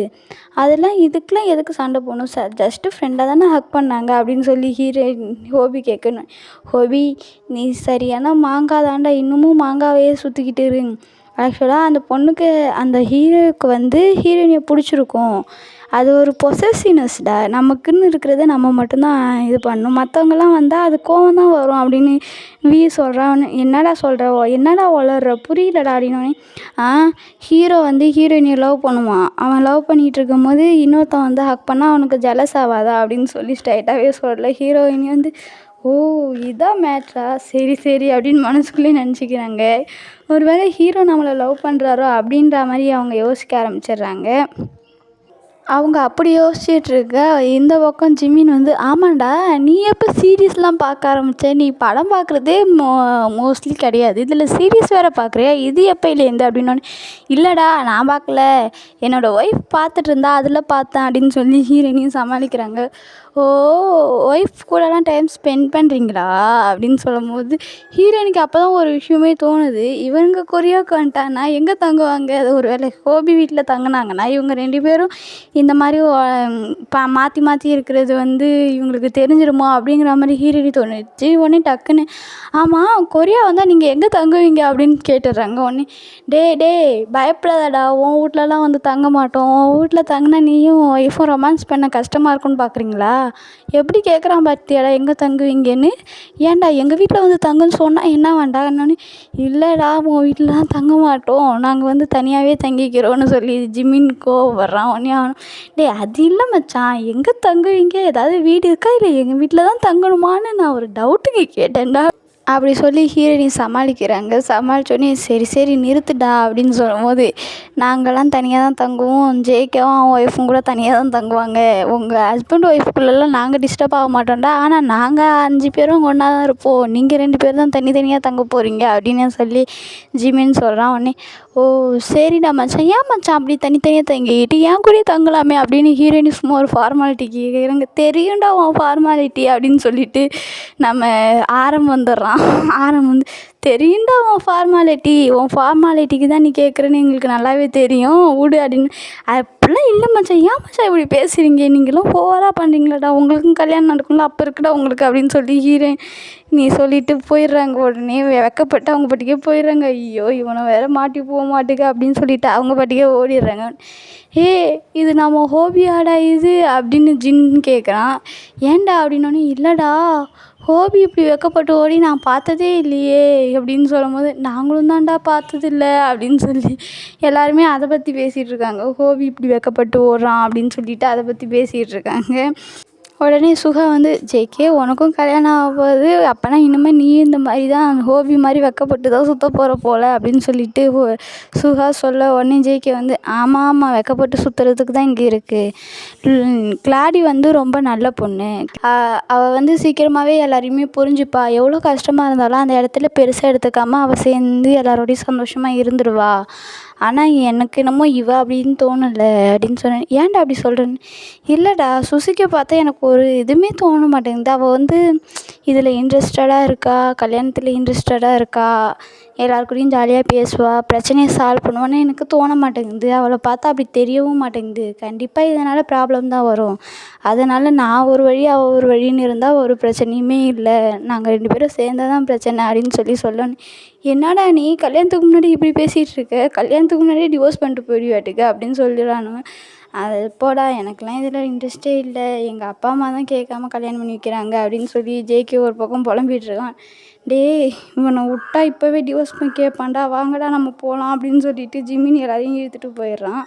அதெல்லாம் இதுக்கெலாம் எதுக்கு சண்டை போடணும், ஜஸ்ட்டு ஃப்ரெண்டாக தானே ஹக் பண்ணாங்க அப்படின்னு சொல்லி ஹோபி கேட்கணும். ஹோபி நீ சரியான மாங்காய் தாண்டா, இன்னமும் மாங்காவே சுற்றிக்கிட்டு இரு. ஆக்சுவலாக அந்த பொண்ணுக்கு அந்த ஹீரோவுக்கு வந்து ஹீரோயினியை பிடிச்சிருக்கும், அது ஒரு பொசசிவ்னஸ்டா, நமக்குன்னு இருக்கிறத நம்ம மட்டும்தான் இது பண்ணணும், மற்றவங்கலாம் வந்தால் அது கோவம் தான் வரும் அப்படின்னு சொல்கிறான். என்னடா சொல்கிற, என்னடா வளர்ற புரியலடா அப்படின்னோடனே ஹீரோ வந்து ஹீரோயினியை லவ் பண்ணுவான், அவன் லவ் பண்ணிகிட்டு இருக்கும்போது இன்னொருத்தன் வந்து ஹக் பண்ணால் அவனுக்கு ஜெலஸ் ஆகாதா அப்படின்னு சொல்லி ஸ்ட்ரைட்டாகவே சொல்லலை. ஹீரோயினி வந்து ஓ இதான் மேட்ரா, சரி சரி அப்படின்னு மனசுக்குள்ளே நினச்சிக்கிறாங்க. ஒரு வேளை ஹீரோ நம்மளை லவ் பண்ணுறாரோ அப்படின்ற மாதிரி அவங்க யோசிக்க ஆரம்பிச்சிடுறாங்க. அவங்க அப்படி யோசிச்சுட்ருக்க, இந்த பக்கம் ஜிமின் வந்து, "ஆமாண்டா, நீ எப்போ சீரிஸ்லாம் பார்க்க ஆரம்பிச்ச? நீ படம் பார்க்குறதே மோஸ்ட்லி கிடையாது. இதில் சீரிஸ் வேறு பார்க்குறியா? இது எப்பயிலேருந்து?" அப்படின்னோடனே, "இல்லைடா, நான் பார்க்கல. என்னோடய ஒய்ஃப் பார்த்துட்டு இருந்தா, அதில் பார்த்தேன்" அப்படின்னு சொல்லி ஹீரோயினையும் சமாளிக்கிறாங்க. "ஓ! ஒய்ஃப் கூடலாம் டைம் ஸ்பெண்ட் பண்ணுறீங்களா?" அப்படின்னு சொல்லும்போது, ஹீரோயினுக்கு அப்போ தான் ஒரு விஷயமே தோணுது. இவங்க கொரியாவுக்கு வந்துட்டாங்கன்னா எங்கே தங்குவாங்க? அது ஒரு வேளை ஹோபி வீட்டில் தங்குனாங்கன்னா, இவங்க 2 பேரும் இந்த மாதிரி மாற்றி மாற்றி இருக்கிறது வந்து இவங்களுக்கு தெரிஞ்சிருமோ அப்படிங்கிற மாதிரி ஹீரோயினுக்கு தோணுச்சு. உடனே டக்குன்னு, "ஆமாம், கொரியா வந்தால் நீங்கள் எங்கே தங்குவீங்க?" அப்படின்னு கேட்டுடுறாங்க. உடனே, டேய் பயப்படாதடா, உன் வீட்லலாம் வந்து தங்க மாட்டோம். உன் வீட்டில் தங்கினா நீயும் ஒய்ஃபும் ரொமான்ஸ் பண்ண கஷ்டமாக இருக்குன்னு பார்க்குறீங்களா? எப்படி கேட்குறான் பார்த்தியாடா எங்கே தங்குவீங்கன்னு. "ஏன்டா எங்கள் வீட்டில் வந்து தங்குன்னு சொன்னால் என்ன வேண்டான்னொன்னே, இல்லைடா உன் வீட்டிலலாம் தங்க மாட்டோம், நாங்கள் வந்து தனியாகவே தங்கிக்கிறோன்னு" சொல்லி ஜிமின் கோவப்படுறான். உடனே அவனும், "டேய் அது இல்லை மச்சான், எங்கே தங்குவீங்க? ஏதாவது வீடு இருக்கா? இல்லை எங்கள் வீட்டில் தான் தங்கணுமான்னு நான் ஒரு டவுட்டுக்கு கேட்டேன்டா" அப்படி சொல்லி ஹீரோயினி சமாளிக்கிறாங்க. சமாளித்தோடனே, "சரி நிறுத்துடா" அப்படின்னு சொல்லும்போது, "நாங்கள்லாம் தனியாக தான் தங்குவோம். ஜேகேவும் அவன் ஒய்ஃபும் கூட தனியாக தான் தங்குவாங்க. உங்கள் ஹஸ்பண்ட் ஒய்ஃபுக்குள்ளெல்லாம் நாங்கள் டிஸ்டர்ப் ஆக மாட்டோம்டா. ஆனால் நாங்கள் 5 பேரும் ஒன்றா தான் இருப்போம். நீங்கள் 2 பேர் தான் தனித்தனியாக தங்க போகிறீங்க" அப்படின்னு சொல்லி ஜிமின் சொல்கிறான். உடனே, "ஓ சரிடா மச்சான், ஏன் மச்சான் அப்படி தனித்தனியாக தங்கிட்டு என் கூடயே தங்கலாமே" அப்படின்னு ஹீரோயினி சும்மா ஒரு ஃபார்மாலிட்டிக்கு கேட்குறாங்க. "தெரியும்டா உன் ஃபார்மாலிட்டி" அப்படின்னு சொல்லிட்டு நம்ம ஆரம் வந்துடுறான். ஆரம் வந்து, "தெரியும்டா உன் ஃபார்மாலிட்டிக்கு தான் நீ கேட்குறேன்னு எங்களுக்கு நல்லாவே தெரியும், விடு" அப்படின்னு. "அப்படிலாம் இல்லை மச்சான், ஏன் மச்சான் இப்படி பேசுகிறீங்க? நீங்களும் ஓவராக பண்ணுறீங்களாடா, உங்களுக்கும் கல்யாணம் நடக்கும்ல, அப்போ இருக்குடா உங்களுக்கு" அப்படின்னு சொல்லி நீ சொல்லிட்டு போயிடுறாங்க. உடனே வெக்கப்பட்டு அவங்க பாட்டுக்கே போயிடுறாங்க. ஐயோ இவனை வேற மாட்டி போக மாட்டுக்க அப்படின்னு சொல்லிட்டு அவங்க பாட்டுக்கே ஓடிடுறாங்க. இது நம்ம ஹோபியாடா இது?" அப்படின்னு ஜின் கேட்குறான். "ஏன்டா?" அப்படின்னோடனே, "இல்லைடா, ஹோபி இப்படி வெக்கப்பட்டு ஓடி நான் பார்த்ததே இல்லையே" அப்படின்னு சொல்லும்போது, "நாங்களும் தான்டா பார்த்ததில்ல" அப்படின்னு சொல்லி எல்லாருமே அதை பற்றி பேசிகிட்டு இருக்காங்க. ஹோபி இப்படி வெக்கப்பட்டு ஓடுறான் அப்படின்னு சொல்லிட்டு அதை பற்றி பேசிகிட்டு இருக்காங்க. உடனே சுகா வந்து, "ஜேகே உனக்கும் கல்யாணம் ஆக போகுது, அப்போனா இனிமேல் நீ இந்த மாதிரி தான் ஹோபி மாதிரி வெக்கப்பட்டு தான் சுற்ற போகிற போல்" அப்படின்னு சொல்லிட்டு சுகா சொல்ல, உடனே ஜேகே வந்து, "ஆமாம் வெக்கப்பட்டு சுற்றுறதுக்கு தான் இங்கே இருக்குது. கிளாடி வந்து ரொம்ப நல்ல பொண்ணு. அவள் வந்து சீக்கிரமாகவே எல்லாரையுமே புரிஞ்சுப்பா. எவ்வளோ கஷ்டமாக இருந்தாலும் அந்த இடத்துல பெருசாக எடுத்துக்காமல் அவள் சேர்ந்து எல்லாரோடையும் சந்தோஷமாக இருந்துருவா. ஆனால் எனக்கு என்னமோ இவ அப்படின்னு தோணலை" அப்படின்னு சொன்னேன். "ஏன்டா அப்படி சொல்கிறேன்னு?" "இல்லைடா, சுசிக்க பார்த்தா எனக்கு ஒரு இதுவுமே தோண மாட்டேங்குது. அவள் வந்து இதில் இன்ட்ரெஸ்டடாக இருக்கா, கல்யாணத்தில் இன்ட்ரெஸ்டடாக இருக்கா, எல்லாருக்கூடயும் ஜாலியாக பேசுவா, பிரச்சனையை சால்வ் பண்ணுவான்னு எனக்கு தோண மாட்டேங்குது. அவளை பார்த்தா அப்படி தெரியவும் மாட்டேங்குது. கண்டிப்பாக இதனால் ப்ராப்ளம் தான் வரும். அதனால் நான் ஒரு வழி அவள் ஒரு வழின்னு இருந்தால் ஒரு பிரச்சனையுமே இல்லை. நாங்கள் 2 பேரும் சேர்ந்தா தான் பிரச்சனை" அப்படின்னு சொல்லணும். "என்னடா நீ கல்யாணத்துக்கு முன்னாடி இப்படி பேசிகிட்டு இருக்க? கல்யாணத்துக்கு முன்னாடியே டிவோர்ஸ் பண்ணிட்டு போயிடுவாட்டுக்கு" அப்படின்னு சொல்லிடுறானுங்க. "அது போடா, எனக்கெலாம் இதில் இன்ட்ரெஸ்ட்டே இல்லை. எங்கள் அப்பா அம்மா தான் கேட்காம கல்யாணம் பண்ணி வைக்கிறாங்க" அப்படின்னு சொல்லி ஜேகே ஒரு பக்கம் புலம்பிகிட்டு இருக்கான். "டேய் இவனை விட்டா இப்போவே டிவோர்ஸ் பண்ணி கேட்பான்டா, வாங்கடா நம்ம போகலாம்" அப்படின்னு சொல்லிட்டு ஜிமின் எல்லாரையும் இழுத்துட்டு போயிடுறான்.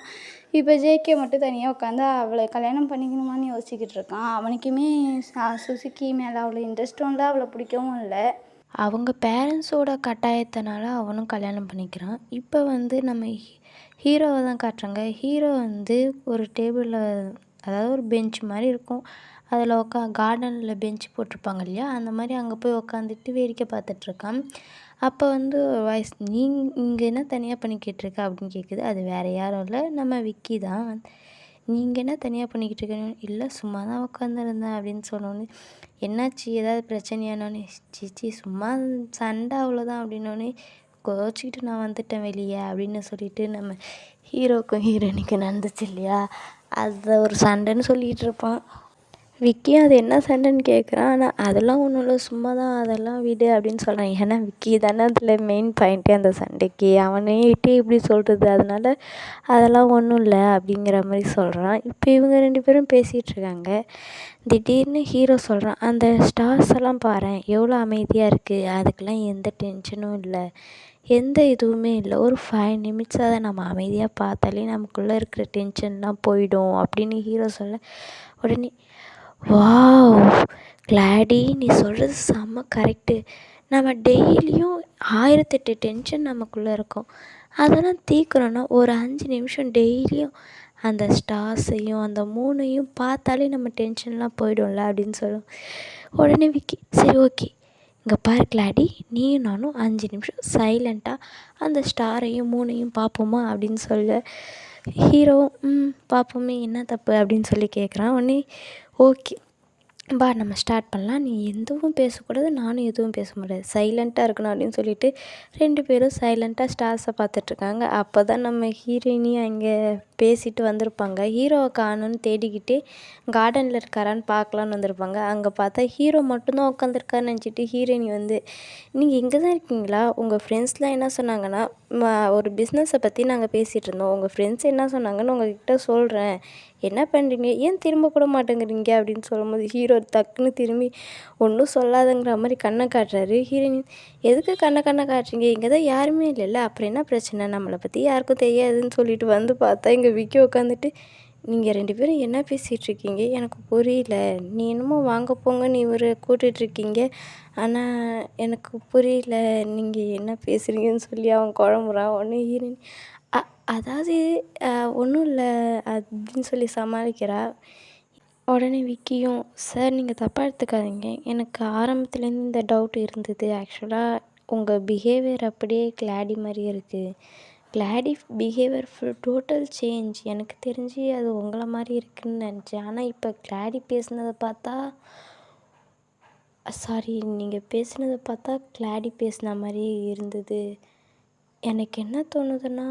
இப்போ ஜேகே மட்டும் தனியாக உட்காந்து அவளை கல்யாணம் பண்ணிக்கணுமான்னு யோசிச்சுக்கிட்டு இருக்கான். அவனுக்குமே சுசுக்கி மேலே அவ்வளோ இன்ட்ரெஸ்ட்டும் இல்லை, அவளை பிடிக்கவும் இல்லை. அவங்க பேரண்ட்ஸோட கட்டாயத்தினால அவனும் கல்யாணம் பண்ணிக்கிறான். இப்போ வந்து நம்ம ஹீரோவை தான் காட்டுறாங்க. ஹீரோ வந்து ஒரு டேபிளில், அதாவது ஒரு பெஞ்ச் மாதிரி இருக்கும், அதில் கார்டனில் பெஞ்ச் போட்டிருப்பாங்க இல்லையா, அந்த மாதிரி அங்கே போய் உக்காந்துட்டு வேடிக்கை பார்த்துட்ருக்கான். அப்போ வந்து ஒரு வாய்ஸ், "நீ இங்கே என்ன தனியாக பண்ணிக்கிட்டு இருக்க?" அப்படின்னு கேட்குது. அது வேறு யாரும் இல்லை, நம்ம விக்கி தான். "நீங்கள் என்ன தனியாக பண்ணிக்கிட்டு இருக்கீங்க?" "இல்லை சும்மா தான் உட்காந்துருந்தேன்" அப்படின்னு சொன்னோன்னே, "என்னாச்சு, ஏதாவது பிரச்சனையானோடனே?" "சீச்சி சும்மா சண்டை அவ்வளோதான்" அப்படின்னோடனே, "கோச்சிக்கிட்டு நான் வந்துட்டேன் வெளியே" அப்படின்னு சொல்லிட்டு நம்ம ஹீரோக்கும் ஹீரோயினுக்கும் நடந்துச்சு இல்லையா, அதை ஒரு சண்டைன்னு சொல்லிகிட்டு இருப்பான். விக்கியும் அது என்ன சண்டைன்னு கேட்குறான். ஆனால் அதெல்லாம் ஒன்றும் இல்லை, சும்மா தான், அதெல்லாம் விடு அப்படின்னு சொல்கிறான். ஏன்னா விக்கி தானே அதில் மெயின் பாயிண்ட்டே அந்த சண்டைக்கு, அவனையிட்டே இப்படி சொல்கிறது, அதனால் அதெல்லாம் ஒன்றும் இல்லை அப்படிங்கிற மாதிரி சொல்கிறான். இப்போ இவங்க 2 பேரும் பேசிகிட்டு இருக்காங்க. திடீர்னு ஹீரோ சொல்கிறான், "அந்த ஸ்டார்ஸ் எல்லாம் பாரேன் எவ்வளோ அமைதியாக இருக்குது, அதுக்கெல்லாம் எந்த டென்ஷனும் இல்லை, எந்த இதுவுமே இல்லை. ஒரு 5 நிமிட்ஸ் அதை நம்ம அமைதியாக பார்த்தாலே நமக்குள்ளே இருக்கிற டென்ஷன்லாம் போயிடும்" அப்படின்னு ஹீரோ சொல்ல, உடனே, "வாவ் கிளாடி, நீ சொல்கிறது செம்ம கரெக்டு. நம்ம டெய்லியும் 1008 டென்ஷன் நமக்குள்ளே இருக்கும், அதெல்லாம் தீர்க்கணுன்னா ஒரு 5 நிமிஷம் டெய்லியும் அந்த ஸ்டார்ஸையும் அந்த மூணையும் பார்த்தாலே நம்ம டென்ஷன்லாம் போயிடும்ல அப்படின்னு சொல்லும். உடனே விக்கி சரி ஓகே, இங்கே பாரு கிளாடி, நீயும் நானும் 5 நிமிஷம் சைலண்ட்டாக அந்த ஸ்டாரையும் மூணையும் பார்ப்போமா அப்படின்னு சொல்ல ஹீரோவும் பார்ப்போமே, என்ன தப்பு அப்படின்னு சொல்லி கேட்குறான். உடனே ஓகே பா நம்ம ஸ்டார்ட் பண்ணலாம், நீ எதுவும் பேசக்கூடாது, நானும் எதுவும் பேச முடியாது, சைலண்ட்டாக இருக்கணும் அப்படின்னு சொல்லிட்டு 2 பேரும் சைலண்ட்டாக ஸ்டார்ஸை பார்த்துட்ருக்காங்க. அப்போ தான் நம்ம ஹீரோயினியும் அங்கே பேசிட்டு வந்திருப்பாங்க. ஹீரோவை காணும்னு தேடிக்கிட்டு கார்டனில் இருக்காரான்னு பார்க்கலான்னு வந்திருப்பாங்க. அங்கே பார்த்தா ஹீரோ மட்டும்தான் உட்காந்துருக்காருன்னு நினச்சிட்டு ஹீரோயினி வந்து நீங்கள் இங்கே தான் இருக்கீங்களா, உங்கள் ஃப்ரெண்ட்ஸ்லாம் என்ன சொன்னாங்கன்னா ஒரு பிஸ்னஸை பற்றி நாங்கள் பேசிகிட்டு இருந்தோம், உங்கள் ஃப்ரெண்ட்ஸ் என்ன சொன்னாங்கன்னு உங்கள்கிட்ட சொல்கிறேன், என்ன பண்ணுறீங்க, ஏன் திரும்ப கூட மாட்டேங்கிறீங்க அப்படின்னு சொல்லும்போது ஹீரோ டக்குன்னு திரும்பி ஒன்றும் சொல்லாதங்கிற மாதிரி கண்ணை காட்டுறாரு. ஹீரோயின் எதுக்கு கண்ணை காட்டுறீங்க, இங்கே தான் யாருமே இல்லைல்ல, அப்புறம் என்ன பிரச்சனை, நம்மளை பற்றி யாருக்கும் தெரியாதுன்னு சொல்லிட்டு வந்து பார்த்தா இங்கே விக்கி உட்காந்துட்டு நீங்கள் 2 பேரும் என்ன பேசிகிட்ருக்கீங்க எனக்கு புரியல, நீ என்னமோ வாங்க போங்கன்னு இவரை கூட்டிகிட்ருக்கீங்க, ஆனால் எனக்கு புரியல நீங்கள் என்ன பேசுகிறீங்கன்னு சொல்லி அவன் குழம்புறான். ஒன்று ஹீரோயின் அதாவது ஒன்றும் இல்லை அப்படின்னு சொல்லி சமாளிக்கிறா. உடனே விக்கியும் சார் நீங்கள் தப்பாக எடுத்துக்காதீங்க, எனக்கு ஆரம்பத்துலேருந்து இந்த டவுட் இருந்தது, ஆக்சுவலாக உங்கள் பிஹேவியர் அப்படியே கிளாடி மாதிரியே இருக்குது, கிளாடி பிஹேவியர் டோட்டல் சேஞ்ச், எனக்கு தெரிஞ்சு அது உங்களை மாதிரி இருக்குதுன்னு நினச்சேன், ஆனால் இப்போ கிளாடி பேசுனதை பார்த்தா நீங்கள் பேசுனதை பார்த்தா கிளாடி பேசுன மாதிரியே இருந்தது, எனக்கு என்ன தோணுதுன்னா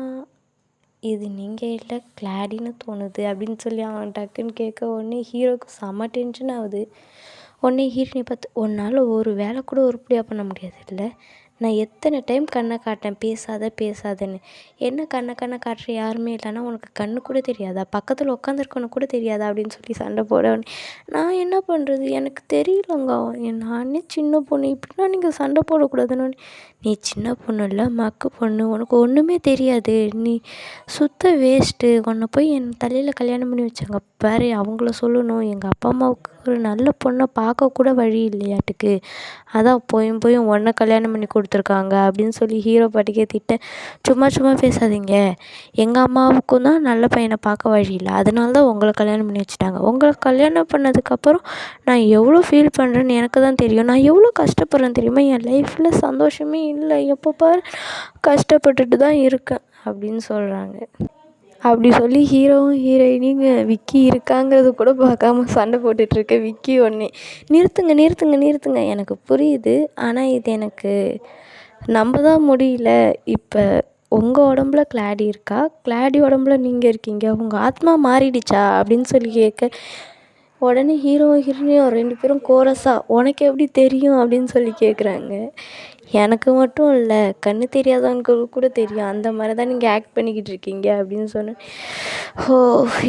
இது நீங்கள் இல்லை கிளாடின்னு தோணுது அப்படின்னு சொல்லி அவன் டக்குன்னு கேட்க உடனே ஹீரோவுக்கு செம்ம டென்ஷன் ஆகுது. உடனே ஹீரோயினை பார்த்து உன்னால் ஒரு வேலை கூட உருப்படியாக பண்ண முடியாது இல்லை, நான் எத்தனை டைம் கண்ணை காட்டேன் பேசாதன்னு, என்ன கண்ணை காட்டுற யாருமே இல்லைன்னா உனக்கு கண்ணு கூட தெரியாதா, பக்கத்தில் உட்காந்துருக்கணும் கூட தெரியாதா அப்படின்னு சொல்லி சண்டை போட, நான் என்ன பண்ணுறது எனக்கு தெரியலங்க, நானே சின்ன பொண்ணு, இப்படிலாம் நீங்கள் சண்டை போடக்கூடாதுன்னு, நீ சின்ன பொண்ணு இல்லை மக்கு பொண்ணு, உனக்கு ஒன்றுமே தெரியாது, நீ சுத்த வேஸ்ட்டு, உன்னை போய் என் தலையில் கல்யாணம் பண்ணி வச்சாங்க பாரு, அவங்கள சொல்லணும், எங்கள் அப்பா அம்மாவுக்கு ஒரு நல்ல பொண்ணை பார்க்கக்கூட வழி இல்லையாட்டுக்கு, அதான் போயும் உன்னை கல்யாணம் பண்ணி கொடுத்துருக்காங்க அப்படின்னு சொல்லி ஹீரோ பாட்டுக்கே திட்ட, சும்மா பேசாதீங்க, எங்கள் அம்மாவுக்கும் தான் நல்ல பையனை பார்க்க வழி இல்லை, அதனால தான் உங்களை கல்யாணம் பண்ணி வச்சுட்டாங்க, உங்களை கல்யாணம் பண்ணதுக்கப்புறம் நான் எவ்வளோ ஃபீல் பண்ணுறேன்னு எனக்கு தான் தெரியும், நான் எவ்வளோ கஷ்டப்படுறேன்னு தெரியுமா, என் லைஃப்பில் சந்தோஷமே இல்லை, எப்போ பாரு கஷ்டப்பட்டுட்டு தான் இருக்கேன் அப்படின்னு சொல்கிறாங்க. அப்படி சொல்லி ஹீரோவும் ஹீரோயினியும் விக்கி இருக்காங்கிறது கூட பார்க்காம சண்டை போட்டுட்ருக்க விக்கி உடனே நிறுத்துங்க, எனக்கு புரியுது, ஆனால் இது எனக்கு நம்ப தான் முடியல, இப்போ உங்கள் உடம்புல கிளாடி இருக்கா, கிளாடி உடம்புல நீங்கள் இருக்கீங்க, உங்கள் ஆத்மா மாறிடுச்சா அப்படின்னு சொல்லி கேட்க உடனே ஹீரோவும் ஹீரோயினியும் 2 பேரும் கோரஸாக உனக்கு எப்படி தெரியும் அப்படின்னு சொல்லி கேட்குறாங்க. எனக்கு மட்டும் இல்லை கண்ணு தெரியாதவங்களுக்கு கூட தெரியும், அந்த மாதிரி தான் நீங்கள் ஆக்ட் பண்ணிக்கிட்டு இருக்கீங்க அப்படின்னு சொன்னேன். ஓ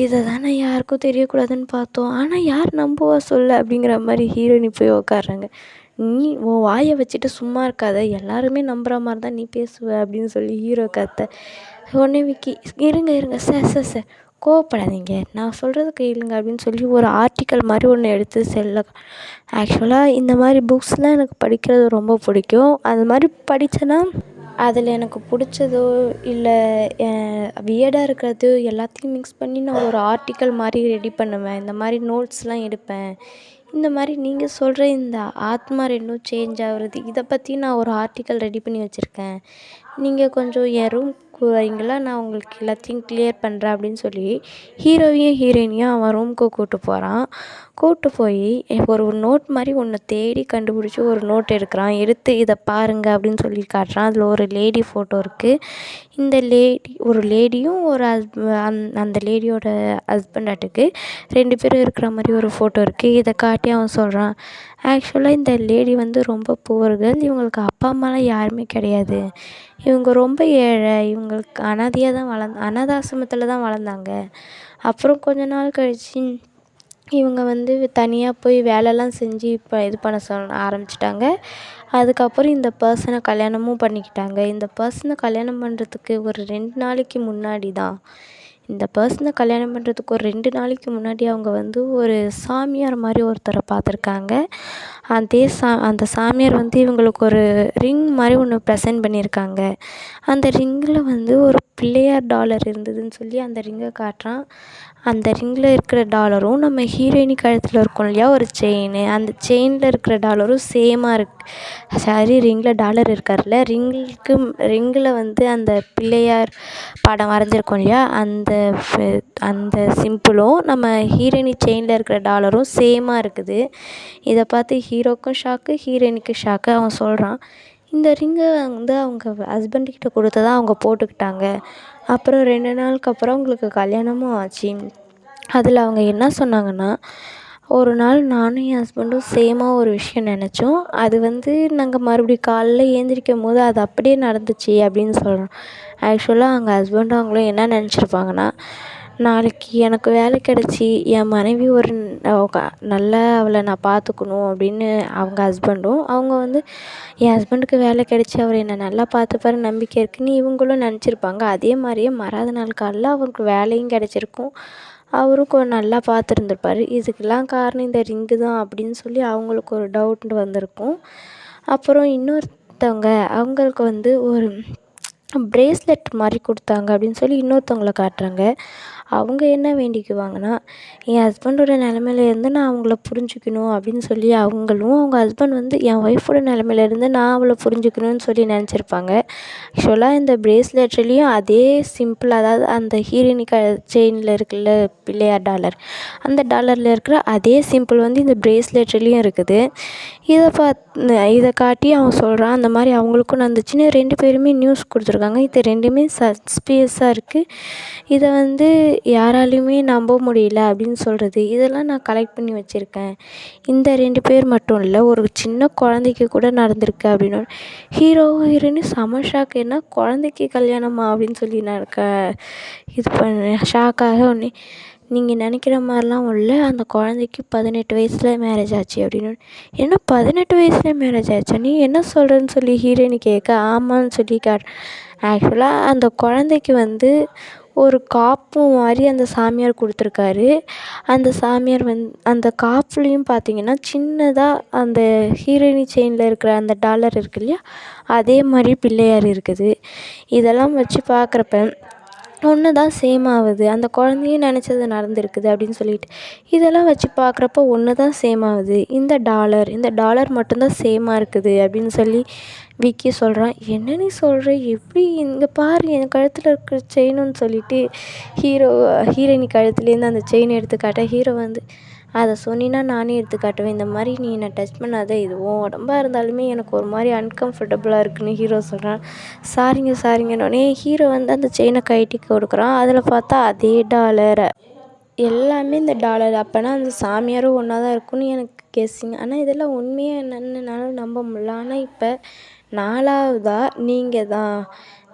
இதை தானே யாருக்கும் தெரியக்கூடாதுன்னு பார்த்தோம், ஆனால் யார் நம்புவா சொல்ல அப்படிங்கிற மாதிரி ஹீரோயினி போய் உட்காடுறாங்க. நீ உன் வாயை வச்சுட்டு சும்மா இருக்காத, எல்லாருமே நம்புகிற மாதிரி தான் நீ பேசுவ அப்படின்னு சொல்லி ஹீரோ கத்த. உடனே விக்கி இருங்க சார் கோவப்படாதீங்க, நான் சொல்கிறது கேளுங்க அப்படின்னு சொல்லி ஒரு ஆர்டிக்கல் மாதிரி ஒன்று எடுத்து ஆக்சுவலாக இந்த மாதிரி புக்ஸ்லாம் எனக்கு படிக்கிறது ரொம்ப பிடிக்கும், அது மாதிரி படித்தேன்னா அதில் எனக்கு பிடிச்சதோ இல்லை வியர்டாக இருக்கிறது எல்லாத்தையும் மிக்ஸ் பண்ணி நான் ஒரு ஆர்டிக்கல் மாதிரி ரெடி பண்ணுவேன், இந்த மாதிரி நோட்ஸ்லாம் எடுப்பேன், இந்த மாதிரி நீங்கள் சொல்கிற இந்த ஆத்மா ரெண்டும் சேஞ்ச் ஆகுறது இதை பற்றி நான் ஒரு ஆர்டிக்கல் ரெடி பண்ணி வச்சுருக்கேன், நீங்கள் கொஞ்சம் என் ரூம்க்கு வரீங்களா, நான் உங்களுக்கு எல்லாத்தையும் கிளியர் பண்ணுறேன் அப்படின்னு சொல்லி ஹீரோவையும் ஹீரோயினையும் அவன் ரூமுக்கு கூப்பிட்டு போய் ஒரு நோட் மாதிரி ஒன்று தேடி கண்டுபிடிச்சி ஒரு நோட் எடுக்கிறான், எடுத்து இதை பாருங்கள் அப்படின்னு சொல்லி காட்டுறான். அதில் ஒரு லேடி ஃபோட்டோ இருக்குது, இந்த ஒரு லேடியும் ஒரு அந்த லேடியோட ஹஸ்பண்டாட்டுக்கு 2 பேரும் இருக்கிற மாதிரி ஒரு ஃபோட்டோ இருக்குது. இதை காட்டி அவன் சொல்கிறான், ஆக்சுவலாக இந்த லேடி வந்து ரொம்ப புவர்கள், இவங்களுக்கு அப்பா அம்மாலாம் யாருமே கிடையாது, இவங்க ரொம்ப ஏழை, இவங்களுக்கு அனாதாசிரமத்தில் தான் வளர்ந்தாங்க, அப்புறம் கொஞ்ச நாள் கழித்து இவங்க வந்து தனியாக போய் வேலைலாம் செஞ்சு இப்போ இது பண்ண ஆரம்பிச்சிட்டாங்க, அதுக்கப்புறம் இந்த பர்சனை கல்யாணமும் பண்ணிக்கிட்டாங்க. இந்த பர்சனை கல்யாணம் பண்ணுறதுக்கு ஒரு 2 நாளைக்கு முன்னாடி தான் இந்த பர்சனை கல்யாணம் பண்ணுறதுக்கு ஒரு 2 நாளைக்கு முன்னாடி அவங்க வந்து ஒரு சாமியார் மாதிரி ஒருத்தரை பார்த்துருக்காங்க. அந்த சாமியார் வந்து இவங்களுக்கு ஒரு ரிங் மாதிரி ஒன்று ப்ரெசென்ட் பண்ணியிருக்காங்க. அந்த ரிங்கில் வந்து ஒரு பிள்ளையார் டாலர் இருந்ததுன்னு சொல்லி அந்த ரிங்கை காட்டுறான். அந்த ரிங்கில் இருக்கிற டாலரும் நம்ம ஹீரோயினி கழுத்தில் இருக்கும் இல்லையா ஒரு செயின், அந்த செயினில் இருக்கிற டாலரும் சேமாக ரிங்கில் டாலர் இருக்கார்ல, ரிங்கில் வந்து அந்த பிள்ளையார் படம் வரைஞ்சிருக்கோம் இல்லையா, அந்த சிம்பிளும் நம்ம ஹீரோயினி செயினில் இருக்கிற டாலரும் சேமாக இருக்குது. இதை பார்த்து ஹீரோக்கும் ஷாக்கு, ஹீரோயினிக்கு ஷாக்கு. அவன் சொல்கிறான், இந்த ரிங்கை வந்து அவங்க ஹஸ்பண்ட்கிட்ட கொடுத்ததான் அவங்க போட்டுக்கிட்டாங்க. அப்புறம் 2 நாளுக்கு அப்புறம் அவங்களுக்கு கல்யாணமும் ஆச்சு. அதில் அவங்க என்ன சொன்னாங்கன்னா, ஒரு நாள் நானும் என் ஹஸ்பண்டும் சேமாக ஒரு விஷயம் நினச்சோம். அது வந்து நாங்கள் மறுபடியும் காலைல எழுந்திரிக்கும் போது அது அப்படியே நடந்துச்சு அப்படின்னு சொல்கிறோம். ஆக்சுவலாக அவங்க ஹஸ்பண்டும் அவங்களும் என்ன நினச்சிருப்பாங்கன்னா, நாளைக்கு எனக்கு வேலை கிடச்சி என் மனைவி ஒரு நல்லா அவளை நான் பார்த்துக்கணும் அப்படின்னு அவங்க ஹஸ்பண்டும், அவங்க வந்து என் ஹஸ்பண்டுக்கு வேலை கிடச்சி அவர் என்னை நல்லா பார்த்துப்பாரு நம்பிக்கை இருக்குன்னு இவங்களும் நினச்சிருப்பாங்க. அதே மாதிரியே மறாத நாள் காலைல அவருக்கு வேலையும் கிடச்சிருக்கும். அவரும் நல்லா பார்த்துருந்துருப்பாரு. இதுக்கெல்லாம் காரணம் இந்த ரிங்கு தான் அப்படின்னு சொல்லி அவங்களுக்கு ஒரு டவுட் வந்திருக்கும். அப்புறம் இன்னொருத்தவங்க அவங்களுக்கு வந்து ஒரு ப்ரேஸ்லெட் மாதிரி கொடுத்தாங்க அப்படின்னு சொல்லி இன்னொருத்தவங்கள காட்டுறாங்க. அவங்க என்ன வேண்டிக்குவாங்கன்னா, என் ஹஸ்பண்டோட நிலமையிலேருந்து நான் அவங்கள புரிஞ்சுக்கணும் அப்படின்னு சொல்லி அவங்களும், அவங்க ஹஸ்பண்ட் வந்து என் ஒய்ஃபோட நிலமையிலேருந்து நான் அவளை புரிஞ்சுக்கணும்னு சொல்லி நினச்சிருப்பாங்க. ஆக்சுவலாக இந்த ப்ரேஸ்லெட்லேயும் அதே சிம்பிள், அதாவது அந்த ஹீரோயினி செயினில் இருக்குல்ல பிள்ளையார் டாலர், அந்த டாலரில் இருக்கிற அதே சிம்பிள் வந்து இந்த ப்ரேஸ்லெட்லேயும் இருக்குது. இதை காட்டி அவன் சொல்கிறான், அந்த மாதிரி அவங்களுக்கும் நடந்துச்சுன்னு 2 பேருமே நியூஸ் கொடுத்துருக்காங்க. இது 2மே சஸ்பியஸாக இருக்குது. இதை வந்து யாராலையுமே நம்ப முடியல அப்படின்னு சொல்கிறது. இதெல்லாம் நான் கலெக்ட் பண்ணி வச்சுருக்கேன். இந்த 2 பேர் மட்டும் இல்லை, ஒரு சின்ன குழந்தைக்கு கூட நடந்திருக்கு அப்படின்னு. ஹீரோயினும் செம ஷாக். என்ன குழந்தைக்கு கல்யாணமா அப்படின்னு சொல்லி நான் ஷாக்காக உடனே, நீங்கள் நினைக்கிற மாதிரிலாம் இல்லை, அந்த குழந்தைக்கு 18 வயசில் மேரேஜ் ஆச்சு அப்படின்னு. என்ன 18 வயசில் மேரேஜ் ஆச்சா, நீ என்ன சொல்கிறேன்னு சொல்லி ஹீரோயினி கேட்க, ஆமான்னு சொல்லி ஆக்சுவலாக அந்த குழந்தைக்கு வந்து ஒரு காப்பு மாதிரி அந்த சாமியார் கொடுத்துருக்காரு. அந்த சாமியார் அந்த காப்புலேயும் பார்த்தீங்கன்னா சின்னதாக அந்த ஹீரோயினி செயினில் இருக்கிற அந்த டாலர் இருக்கு இல்லையா, அதே மாதிரி பிள்ளையார் இருக்குது. இதெல்லாம் வச்சு பார்க்குறப்ப ஒன்று தான் சேம் ஆகுது, அந்த குழந்தையும் நினச்சது நடந்திருக்குது அப்படின்னு சொல்லிட்டு இதெல்லாம் வச்சு பார்க்குறப்ப ஒன்று தான் சேம் ஆகுது. இந்த டாலர் மட்டும்தான் சேமாக இருக்குது அப்படின்னு சொல்லி விக்கி சொல்கிறான். என்ன நீ சொல்கிற, எப்படி, இங்கே பாரு என் கழுத்தில் இருக்கிற செயினுன்னு சொல்லிட்டு ஹீரோயினி கழுத்துலேருந்து அந்த செயின் எடுத்து காட்ட, ஹீரோ வந்து அதை சொன்னின்னா நானே எடுத்து காட்டுவேன், இந்த மாதிரி நீ என்னை டச் பண்ணாத, இது உன் உடம்பாக இருந்தாலுமே எனக்கு ஒரு மாதிரி அன்கம்ஃபர்டபுளாக இருக்குன்னு ஹீரோ சொல்கிறான். சாரிங்கன்னொடனே ஹீரோ வந்து அந்த செயினை கழட்டி கொடுக்குறான். அதில் பார்த்தா அதே டாலர், எல்லாமே இந்த டாலர். அப்போனா அந்த சாமியாரும் ஒன்றா தான் இருக்கும்னு எனக்கு கெஸ்ஸிங். ஆனால் இதெல்லாம் உண்மையாக என்னன்னு என்னால் நம்ப முடியல. ஆனால் இப்போ 4வதா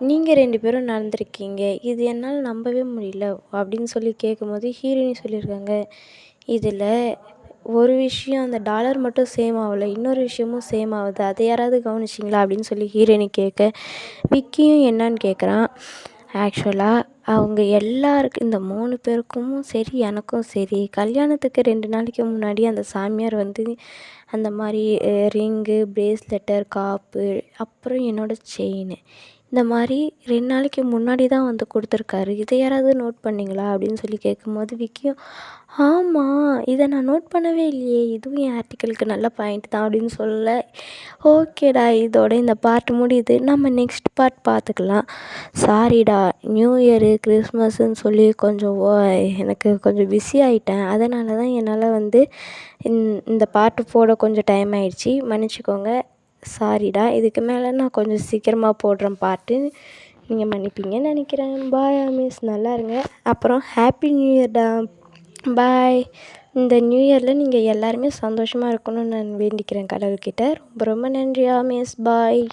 நீங்கள் 2 பேரும் நடந்திருக்கீங்க, இது என்னால் நம்பவே முடியல அப்படின்னு சொல்லி கேட்கும்போது ஹீரோயினி சொல்லியிருக்காங்க, இதில் ஒரு விஷயம் அந்த டாலர் மட்டும் சேம் ஆகலை, இன்னொரு விஷயமும் சேம் ஆகுது, அதை யாராவது கவனிச்சிங்களா அப்படின்னு சொல்லி ஹீரோயினி கேட்க, விக்கியும் என்னன்னு கேட்குறான். ஆக்சுவலாக அவங்க எல்லாருக்கும், இந்த 3 பேருக்கும் சரி எனக்கும் சரி, கல்யாணத்துக்கு 2 நாளைக்கு முன்னாடி அந்த சாமியார் வந்து அந்த மாதிரி ரிங்கு, ப்ரேஸ்லெட்டர், காப்பு, அப்புறம் என்னோடய செயின், இந்த மாதிரி 2 நாளைக்கு முன்னாடி தான் வந்து கொடுத்துருக்காரு. இதை யாராவது நோட் பண்ணிங்களா அப்படின்னு சொல்லி கேட்கும்போது விக்கியும், ஆமாம் இதை நான் நோட் பண்ணவே இல்லையே, இதுவும் என் ஆர்டிக்கலுக்கு நல்ல பாயிண்ட் தான் அப்படின்னு சொல்ல, ஓகேடா இதோட இந்த பார்ட் முடியுது, நம்ம நெக்ஸ்ட் பார்ட் பார்த்துக்கலாம். சாரிடா, நியூ இயரு கிறிஸ்மஸ்ன்னு சொல்லி எனக்கு கொஞ்சம் பிஸி ஆகிட்டேன், அதனால தான் என்னால் வந்து இந்த பார்ட்டு போட கொஞ்சம் டைம் ஆகிடுச்சி, மன்னிச்சிக்கோங்க. சாரிடா, இதுக்கு மேலே நான் கொஞ்சம் சீக்கிரமாக போடுறேன் பாட்டு, நீங்கள் மன்னிப்பீங்கன்னு நினைக்கிறேன். பாய் மிஸ், நல்லா இருங்க. அப்புறம் ஹாப்பி நியூ இயர்டா, பாய். இந்த நியூ இயரில் நீங்கள் எல்லாருமே சந்தோஷமாக இருக்கணும்னு நான் வேண்டிக்கிறேன் கடவுள்கிட்ட. ரொம்ப ரொம்ப நன்றி மிஸ், பாய்.